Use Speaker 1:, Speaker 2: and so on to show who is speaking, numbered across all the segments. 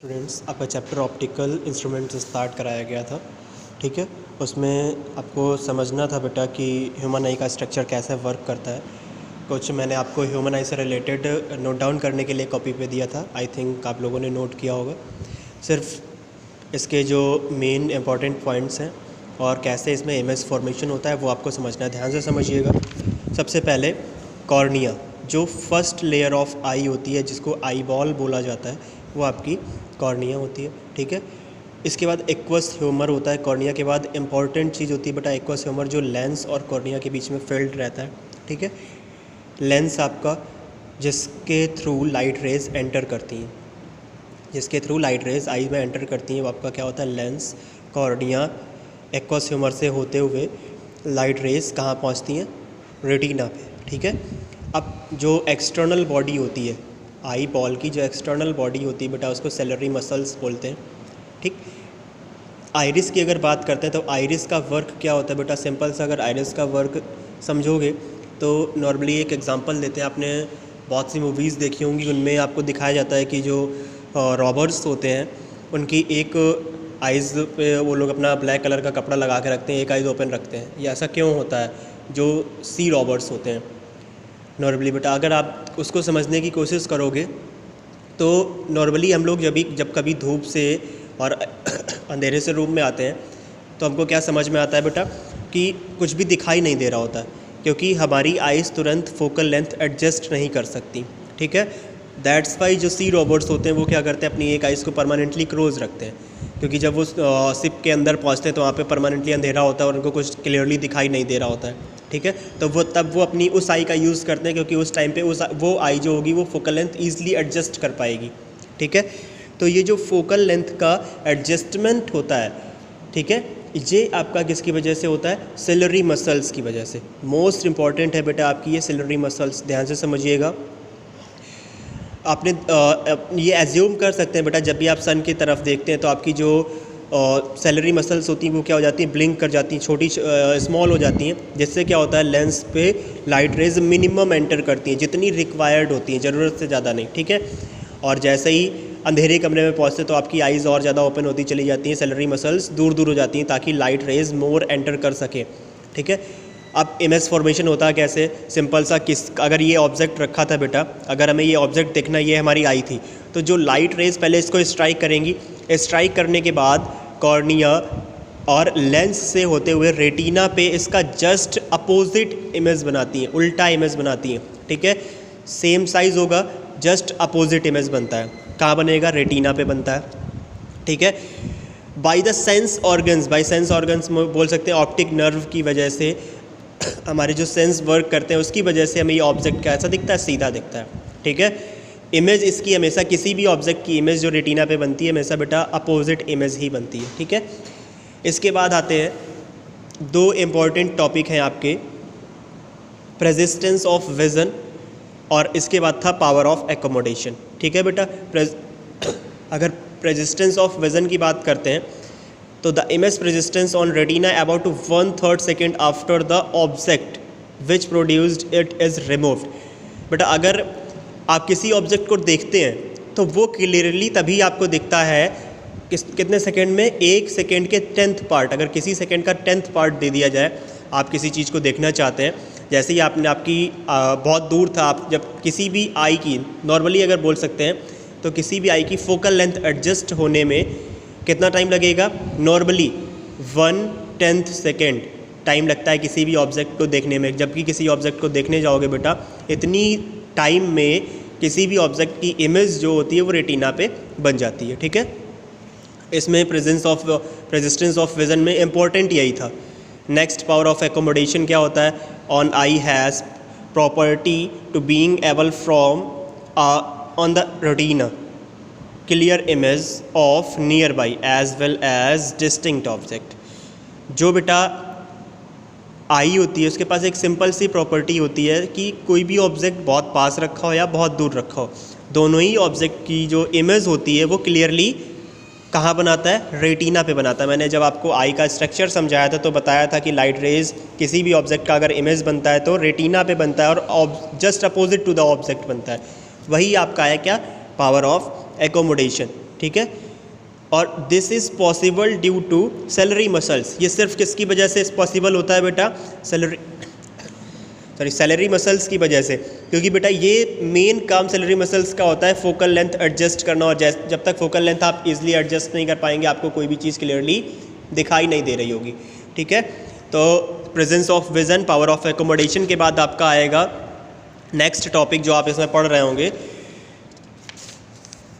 Speaker 1: Students, आपका chapter optical instrument से start कराया गया था। ठीक है, उसमें आपको समझना था बेटा कि ह्यूमन आई का स्ट्रक्चर कैसे वर्क करता है। कुछ मैंने आपको ह्यूमन आई से रिलेटेड नोट डाउन करने के लिए कॉपी पे दिया था। आई थिंक आप लोगों ने नोट किया होगा। सिर्फ इसके जो मेन इंपॉर्टेंट पॉइंट्स हैं और कैसे इसमें इमेज फॉर्मेशन होता है वो आपको समझना है। ध्यान से समझिएगा। सबसे पहले कॉर्निया, जो फर्स्ट लेयर ऑफ आई होती है, जिसको आई बॉल बोला जाता है, वो आपकी कॉर्निया होती है। ठीक है, इसके बाद एक्वस ह्यूमर होता है। कॉर्निया के बाद इंपॉर्टेंट चीज़ होती है बेटा एक्वस ह्यूमर, जो लेंस और कॉर्निया के बीच में फिल्ड रहता है। ठीक है, लेंस आपका जिसके थ्रू लाइट रेज एंटर करती हैं, जिसके थ्रू लाइट रेज आई में एंटर करती हैं, वो आपका क्या होता है, लेंस। कॉर्निया एक्वस ह्यूमर से होते हुए लाइट रेज कहाँ पहुँचती हैं, रेटिना पे। ठीक है, अब जो एक्सटर्नल बॉडी होती है आई बॉल की, जो एक्सटर्नल बॉडी होती है बेटा, उसको सेलरी मसल्स बोलते हैं। ठीक, आइरिस की अगर बात करते हैं तो आइरिस का वर्क क्या होता है बेटा, सिंपल सा अगर आइरिस का वर्क समझोगे तो नॉर्मली एक एग्जांपल देते हैं। आपने बहुत सी मूवीज़ देखी होंगी, उनमें आपको दिखाया जाता है कि जो रॉबर्स होते हैं उनकी एक आइज़ पे वो लोग अपना ब्लैक कलर का कपड़ा लगा के रखते हैं, एक आइज़ ओपन रखते हैं। ये ऐसा क्यों होता है? जो सी रॉबर्स होते हैं नॉर्मली बेटा, अगर आप उसको समझने की कोशिश करोगे तो नॉर्मली हम लोग जब कभी धूप से और अंधेरे से रूम में आते हैं तो हमको क्या समझ में आता है बेटा कि कुछ भी दिखाई नहीं दे रहा होता, क्योंकि हमारी आइज़ तुरंत फोकल लेंथ एडजस्ट नहीं कर सकती। ठीक है, दैट्स वाई जो सी रॉबर्ट्स होते हैं वो क्या करते हैं, अपनी एक आइज़ को परमानेंटली क्लोज रखते हैं, क्योंकि जब वो शिप के अंदर पहुँचते हैं तो वहाँ पे परमानेंटली अंधेरा होता है और उनको कुछ क्लियरली दिखाई नहीं दे रहा होता है। ठीक है, तो वो अपनी उस आई का यूज़ करते हैं, क्योंकि उस टाइम पे वो आई जो होगी वो फोकल लेंथ ईजिली एडजस्ट कर पाएगी। ठीक है, तो ये जो फोकल लेंथ का एडजस्टमेंट होता है, ठीक है, ये आपका किसकी वजह से होता है, सिलरी मसल्स की वजह से। मोस्ट इंपॉर्टेंट है बेटा आपकी ये सिलरी मसल्स, ध्यान से समझिएगा। आपने ये एज्यूम कर सकते हैं बेटा, जब भी आप सन की तरफ देखते हैं तो आपकी जो सेलरी मसल्स होती हैं वो क्या हो जाती हैं, ब्लिंक कर जाती हैं, छोटी स्मॉल हो जाती हैं, जिससे क्या होता है, लेंस पे लाइट रेज मिनिमम एंटर करती हैं, जितनी रिक्वायर्ड होती हैं, ज़रूरत से ज़्यादा नहीं। ठीक है, और जैसे ही अंधेरे कमरे में पहुँचते तो आपकी आइज़ और ज़्यादा ओपन होती चली जाती हैं, सेलरी मसल्स दूर दूर हो जाती हैं ताकि लाइट रेज मोर एंटर कर सके। ठीक है, अब इमेज फॉर्मेशन होता है कैसे, सिंपल सा, अगर ये ऑब्जेक्ट रखा था बेटा, अगर हमें ये ऑब्जेक्ट देखना, ये हमारी आई थी, तो जो लाइट रेज पहले इसको स्ट्राइक करेंगी, स्ट्राइक करने के बाद कॉर्निया और लेंस से होते हुए रेटिना पे इसका जस्ट अपोजिट इमेज बनाती हैं, उल्टा इमेज बनाती हैं। ठीक है, सेम साइज़ होगा, जस्ट अपोजिट इमेज बनता है। कहाँ बनेगा, रेटिना पे बनता है। ठीक है, by the sense organs, by sense organs बोल सकते हैं ऑप्टिक नर्व की वजह से, हमारे जो सेंस वर्क करते हैं उसकी वजह से हमें ये ऑब्जेक्ट कैसा दिखता है, सीधा दिखता है। ठीक है, इमेज इसकी हमेशा, किसी भी ऑब्जेक्ट की इमेज जो रेटिना पे बनती है हमेशा बेटा अपोजिट इमेज ही बनती है। ठीक है, इसके बाद आते हैं दो इम्पॉर्टेंट टॉपिक हैं आपके, प्रेजिस्टेंस ऑफ विजन और इसके बाद था पावर ऑफ एकोमोडेशन। ठीक है बेटा, अगर प्रेजिस्टेंस ऑफ विजन की बात करते हैं तो the image persistence on retina about 1/3 second after the object which produced it is removed. बेटा अगर आप किसी ऑब्जेक्ट को देखते हैं तो वो क्लियरली तभी आपको दिखता है कितने सेकेंड में, 1 सेकेंड के 10th पार्ट। अगर किसी सेकेंड का 10th पार्ट दे दिया जाए, आप किसी चीज़ को देखना चाहते हैं, जैसे ही आपने आपकी बहुत दूर था, आप जब किसी भी आई की, नॉर्मली अगर बोल सकते हैं तो किसी भी आई की फोकल लेंथ एडजस्ट होने में कितना टाइम लगेगा, नॉर्मली 1/10 सेकेंड टाइम लगता है किसी भी ऑब्जेक्ट को देखने में। जबकि किसी ऑब्जेक्ट को देखने जाओगे बेटा, इतनी टाइम में किसी भी ऑब्जेक्ट की इमेज जो होती है वो रेटिना पे बन जाती है। ठीक है, इसमें प्रेजिस्टेंस ऑफ विजन में इम्पॉर्टेंट यही था। नेक्स्ट, पावर ऑफ एकोमोडेशन क्या होता है, on eye has property to being able from on the retina clear image of near by as well as distinct object. जो बेटा आई होती है उसके पास एक सिंपल सी प्रॉपर्टी होती है कि कोई भी ऑब्जेक्ट बहुत पास रखा हो या बहुत दूर रखा हो, दोनों ही ऑब्जेक्ट की जो इमेज होती है वो क्लियरली कहाँ बनाता है, रेटिना पे बनाता है। मैंने जब आपको आई का स्ट्रक्चर समझाया था तो बताया था कि लाइट रेज किसी भी ऑब्जेक्ट का अगर इमेज बनता है तो रेटिना पे बनता है और just opposite to the object बनता है। वही आपका है क्या, पावर ऑफ एकोमोडेशन। ठीक है। और this is possible due to ciliary muscles. ये सिर्फ किसकी वजह से पॉसिबल होता है बेटा? सैलरी मसल्स की वजह से, क्योंकि बेटा ये मेन काम सैलरी मसल्स का होता है फोकल लेंथ एडजस्ट करना, और जब तक फोकल लेंथ आप इजीली एडजस्ट नहीं कर पाएंगे आपको कोई भी चीज़ क्लियरली दिखाई नहीं दे रही होगी, ठीक है। तो presence of vision, power of accommodation के बाद आपका आएगा नेक्स्ट टॉपिक जो आप इसमें पढ़ रहे होंगे।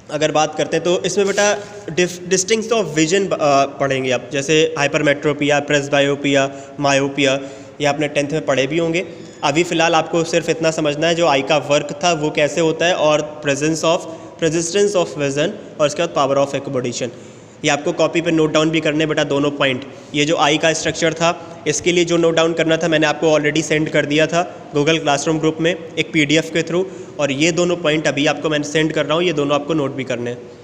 Speaker 1: अगर बात करते हैं तो इसमें बेटा डिस्टिंक्ट्स ऑफ विजन पढ़ेंगे आप, जैसे हाइपरमेट्रोपिया, प्रेसबायोपिया, मायोपिया, ये आपने 10th में पढ़े भी होंगे। अभी फ़िलहाल आपको सिर्फ इतना समझना है जो आई का वर्क था वो कैसे होता है, और presence of resistance of vision, और उसके बाद पावर ऑफ एकोमोडेशन। ये आपको कॉपी पे नोट डाउन भी करने बेटा दोनों पॉइंट। ये जो आई का स्ट्रक्चर था इसके लिए जो नोट डाउन करना था मैंने आपको ऑलरेडी सेंड कर दिया था गूगल क्लासरूम ग्रुप में एक PDF के थ्रू, और ये दोनों पॉइंट अभी आपको मैं सेंड कर रहा हूँ, ये दोनों आपको नोट भी करने हैं।